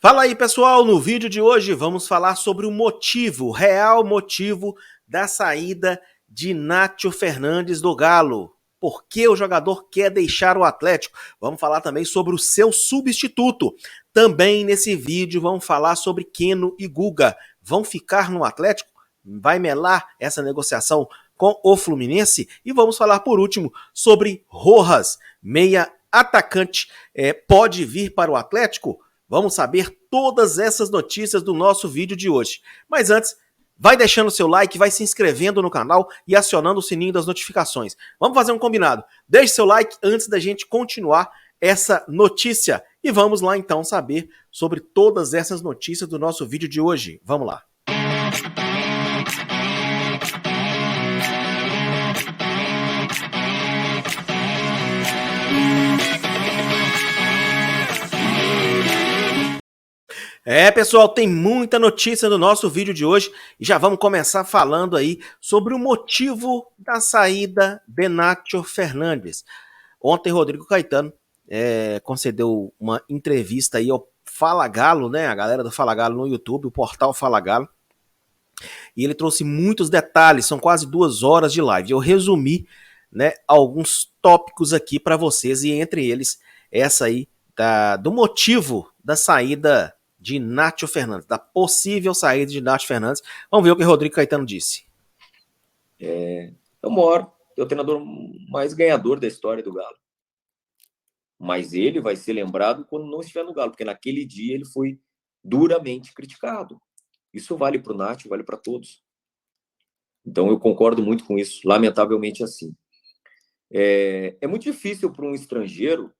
Fala aí, pessoal! No vídeo de hoje vamos falar sobre o motivo, o real motivo da saída de Nátio Fernandes do Galo. Por que o jogador quer deixar o Atlético? Vamos falar também sobre o seu substituto. Também nesse vídeo vamos falar sobre Keno e Guga. Vão ficar no Atlético? Vai melar essa negociação com o Fluminense? E vamos falar por último sobre Rojas, meia atacante. Pode vir para o Atlético? Vamos saber todas essas notícias do nosso vídeo de hoje. Mas antes, vai deixando o seu like, vai se inscrevendo no canal e acionando o sininho das notificações. Vamos fazer um combinado. Deixe seu like antes da gente continuar essa notícia. E vamos lá então saber sobre todas essas notícias do nosso vídeo de hoje. Vamos lá. Pessoal, tem muita notícia no nosso vídeo de hoje e já vamos começar falando aí sobre o motivo da saída de Nátio Fernandes. Ontem, Rodrigo Caetano concedeu uma entrevista aí ao Fala Galo, né? A galera do Fala Galo no YouTube, o portal Fala Galo. E ele trouxe muitos detalhes, são quase 2 horas de live. Eu resumi, né, alguns tópicos aqui para vocês e entre eles essa aí do motivo da saída de Nátio Fernandes, da possível saída de Nátio Fernandes. Vamos ver o que o Rodrigo Caetano disse. É o maior, é o treinador mais ganhador da história do Galo. Mas ele vai ser lembrado quando não estiver no Galo, porque naquele dia ele foi duramente criticado. Isso vale para o Nátio, vale para todos. Então eu concordo muito com isso, lamentavelmente assim. É muito difícil para um estrangeiro,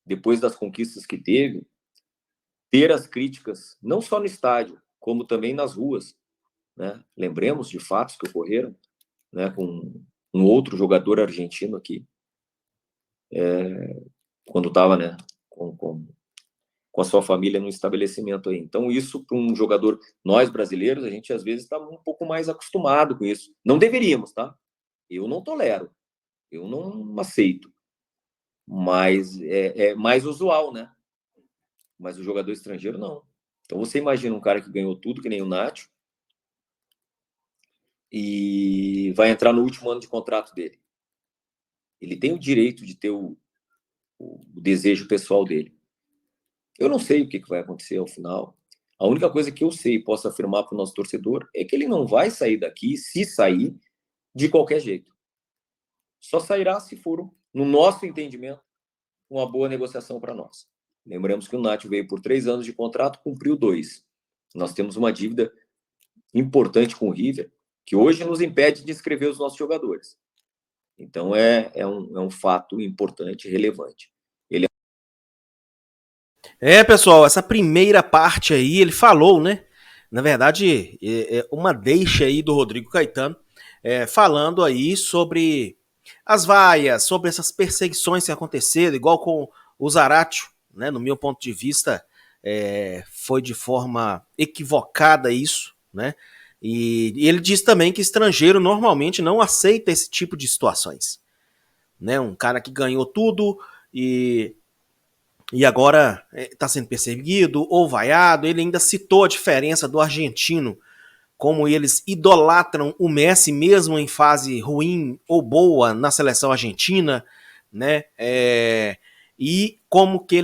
depois das conquistas que teve, ter as críticas, não só no estádio, como também nas ruas. Né? Lembremos de fatos que ocorreram, né, com um outro jogador argentino aqui, quando estava, né, com a sua família no estabelecimento aí. Então, isso para um jogador, nós brasileiros, a gente às vezes está um pouco mais acostumado com isso. Não deveríamos, tá? Eu não tolero, eu não aceito. Mas é mais usual, né? Mas o jogador estrangeiro, não. Então, você imagina um cara que ganhou tudo, que nem o Nacho, e vai entrar no último ano de contrato dele. Ele tem o direito de ter o desejo pessoal dele. Eu não sei o que vai acontecer ao final. A única coisa que eu sei e posso afirmar para o nosso torcedor é que ele não vai sair daqui, se sair, de qualquer jeito. Só sairá se for, no nosso entendimento, uma boa negociação para nós. Lembramos que o Nath veio por 3 anos de contrato, cumpriu 2. Nós temos uma dívida importante com o River, que hoje nos impede de inscrever os nossos jogadores. Então é um fato importante, relevante. Pessoal, essa primeira parte aí, ele falou, né? Na verdade, uma deixa aí do Rodrigo Caetano, falando aí sobre as vaias, sobre essas perseguições que aconteceram, igual com o Zaratio, né? No meu ponto de vista, foi de forma equivocada isso, né? E ele diz também que estrangeiro normalmente não aceita esse tipo de situações, né? Um cara que ganhou tudo e agora está sendo perseguido ou vaiado. Ele ainda citou a diferença do argentino, como eles idolatram o Messi mesmo em fase ruim ou boa na seleção argentina, né? E como que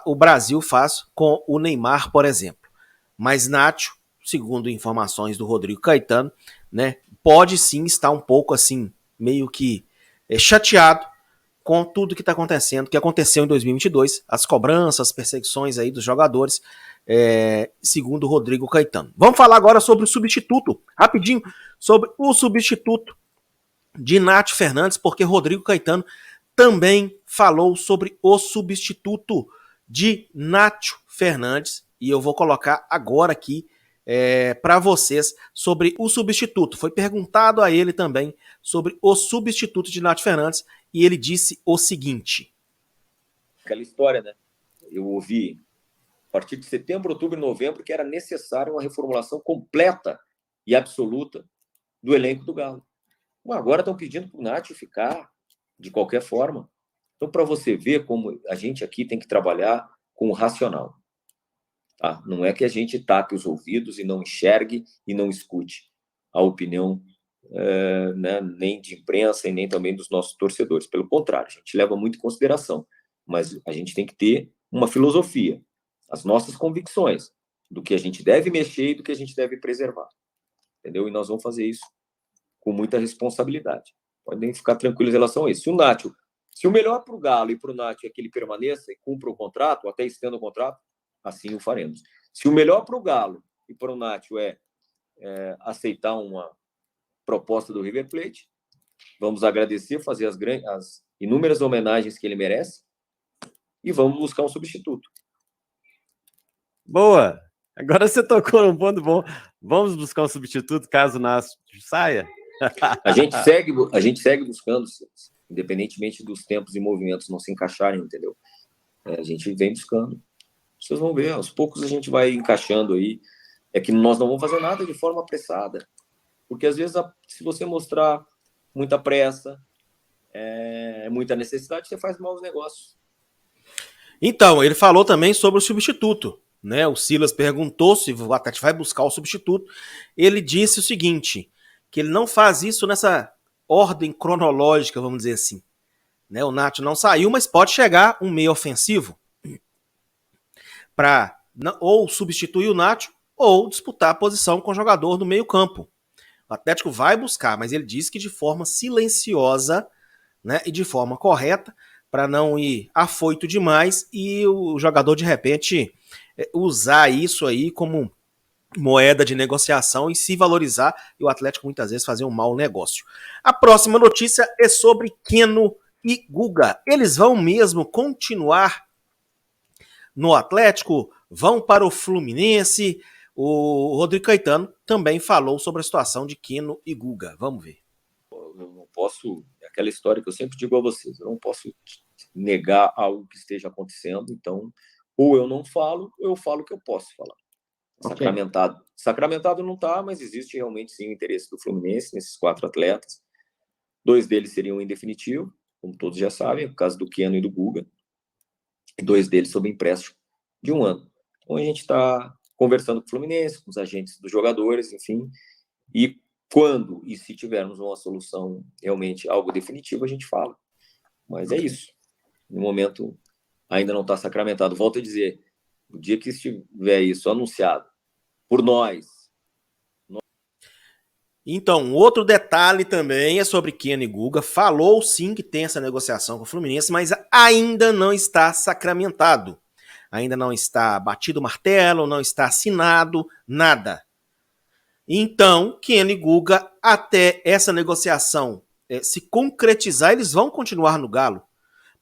o Brasil faz com o Neymar, por exemplo. Mas Nacho, segundo informações do Rodrigo Caetano, né, pode sim estar um pouco assim, meio que chateado com tudo que está acontecendo, que aconteceu em 2022, as cobranças, as perseguições aí dos jogadores, segundo o Rodrigo Caetano. Vamos falar agora sobre o substituto, rapidinho, sobre o substituto de Nátio Fernandes, porque Rodrigo Caetano também falou sobre o substituto de Nátio Fernandes, e eu vou colocar agora aqui para vocês sobre o substituto. Foi perguntado a ele também sobre o substituto de Nátio Fernandes, e ele disse o seguinte. Aquela história, né? Eu ouvi a partir de setembro, outubro e novembro que era necessária uma reformulação completa e absoluta do elenco do Galo. Bom, agora estão pedindo para o Nátio ficar de qualquer forma. Então, para você ver como a gente aqui tem que trabalhar com o racional. Tá? Não é que a gente tape os ouvidos e não enxergue e não escute a opinião né, nem de imprensa e nem também dos nossos torcedores. Pelo contrário, a gente leva muito em consideração, mas a gente tem que ter uma filosofia, as nossas convicções do que a gente deve mexer e do que a gente deve preservar, entendeu? E nós vamos fazer isso com muita responsabilidade. Podem ficar tranquilos em relação a isso. Se o melhor para o Galo e para o Nacho é que ele permaneça e cumpra o contrato, até estenda o contrato, assim o faremos. Se o melhor para o Galo e para o Nacho é aceitar uma proposta do River Plate, vamos agradecer, fazer as inúmeras homenagens que ele merece e vamos buscar um substituto. Boa! Agora você tocou num ponto bom. Vamos buscar um substituto caso o Nacho saia? A gente segue buscando, independentemente dos tempos e movimentos não se encaixarem, entendeu? A gente vem buscando. Vocês vão ver, aos poucos a gente vai encaixando aí. É que nós não vamos fazer nada de forma apressada. Porque às vezes, se você mostrar muita pressa, muita necessidade, você faz maus negócios. Então, ele falou também sobre o substituto, né? O Silas perguntou se o Atlético vai buscar o substituto. Ele disse o seguinte, que ele não faz isso nessa ordem cronológica, vamos dizer assim. Né? O Nacho não saiu, mas pode chegar um meio ofensivo para ou substituir o Nacho ou disputar a posição com o jogador do meio campo. O Atlético vai buscar, mas ele diz que de forma silenciosa, né, e de forma correta, para não ir afoito demais e o jogador de repente usar isso aí como moeda de negociação e se valorizar e o Atlético muitas vezes fazer um mau negócio. A próxima notícia é sobre Keno e Guga. Eles vão mesmo continuar no Atlético? Vão para o Fluminense? O Rodrigo Caetano também falou sobre a situação de Keno e Guga. Vamos ver. Eu não posso, é aquela história que eu sempre digo a vocês, eu não posso negar algo que esteja acontecendo, então, ou eu não falo, ou eu falo o que eu posso falar. Okay. Sacramentado não está, mas existe realmente sim o interesse do Fluminense nesses 4 atletas. 2 deles seriam em definitivo, como todos já sabem, o caso do Keno e do Guga, e 2 deles sob empréstimo de 1 ano. Então a gente está conversando com o Fluminense, com os agentes dos jogadores, enfim, e quando e se tivermos uma solução realmente algo definitivo, a gente fala. Mas é isso. No momento ainda não está sacramentado. Volto a dizer, o dia que estiver isso anunciado por nós. Então, outro detalhe também é sobre Keno e Guga. Falou sim que tem essa negociação com o Fluminense, mas ainda não está sacramentado. Ainda não está batido o martelo, não está assinado, nada. Então, Keno e Guga, até essa negociação se concretizar, eles vão continuar no Galo.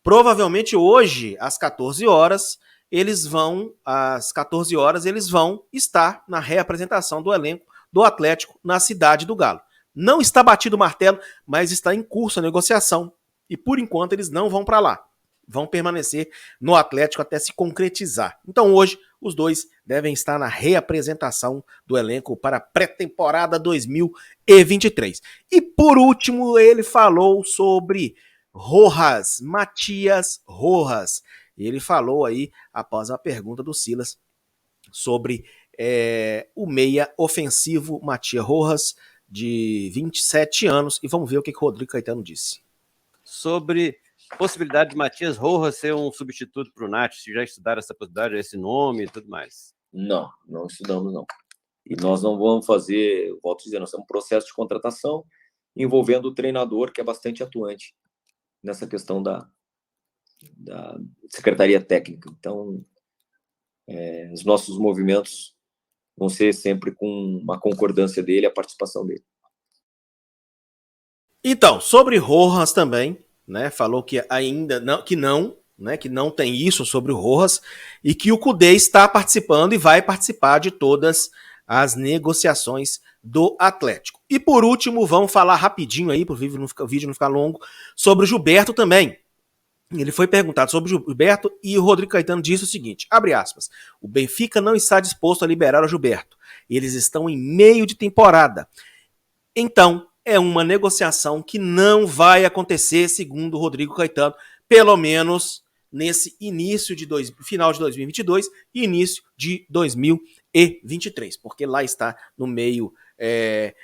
Provavelmente hoje, às 14 horas, eles vão estar na reapresentação do elenco do Atlético na cidade do Galo. Não está batido o martelo, mas está em curso a negociação. E por enquanto eles não vão para lá. Vão permanecer no Atlético até se concretizar. Então hoje os dois devem estar na reapresentação do elenco para a pré-temporada 2023. E por último ele falou sobre Rojas, Matias Rojas. Ele falou aí, após a pergunta do Silas, sobre o meia ofensivo Matias Rojas, de 27 anos. E vamos ver o que o Rodrigo Caetano disse. Sobre possibilidade de Matias Rojas ser um substituto para o Nacho, se já estudaram essa possibilidade, esse nome e tudo mais? Não estudamos, não. E nós não vamos fazer, volto a dizer, nós temos um processo de contratação envolvendo o treinador, que é bastante atuante nessa questão da Secretaria Técnica. Então, os nossos movimentos vão ser sempre com uma concordância dele, a participação dele. Então, sobre Rojas também, né, falou que ainda não, que não tem isso sobre o Rojas e que o Cudê está participando e vai participar de todas as negociações do Atlético. E por último, vamos falar rapidinho aí, para o vídeo não ficar longo, sobre o Gilberto também. Ele foi perguntado sobre o Gilberto e o Rodrigo Caetano disse o seguinte, abre aspas, o Benfica não está disposto a liberar o Gilberto. Eles estão em meio de temporada. Então, é uma negociação que não vai acontecer, segundo o Rodrigo Caetano, pelo menos nesse início de final de 2022 e início de 2023, porque lá está no meio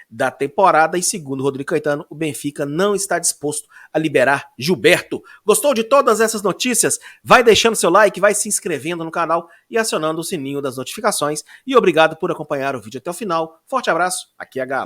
da temporada e, segundo o Rodrigo Caetano, o Benfica não está disposto a liberar Gilberto. Gostou de todas essas notícias? Vai deixando seu like, vai se inscrevendo no canal e acionando o sininho das notificações. E obrigado por acompanhar o vídeo até o final. Forte abraço, aqui é a Galo.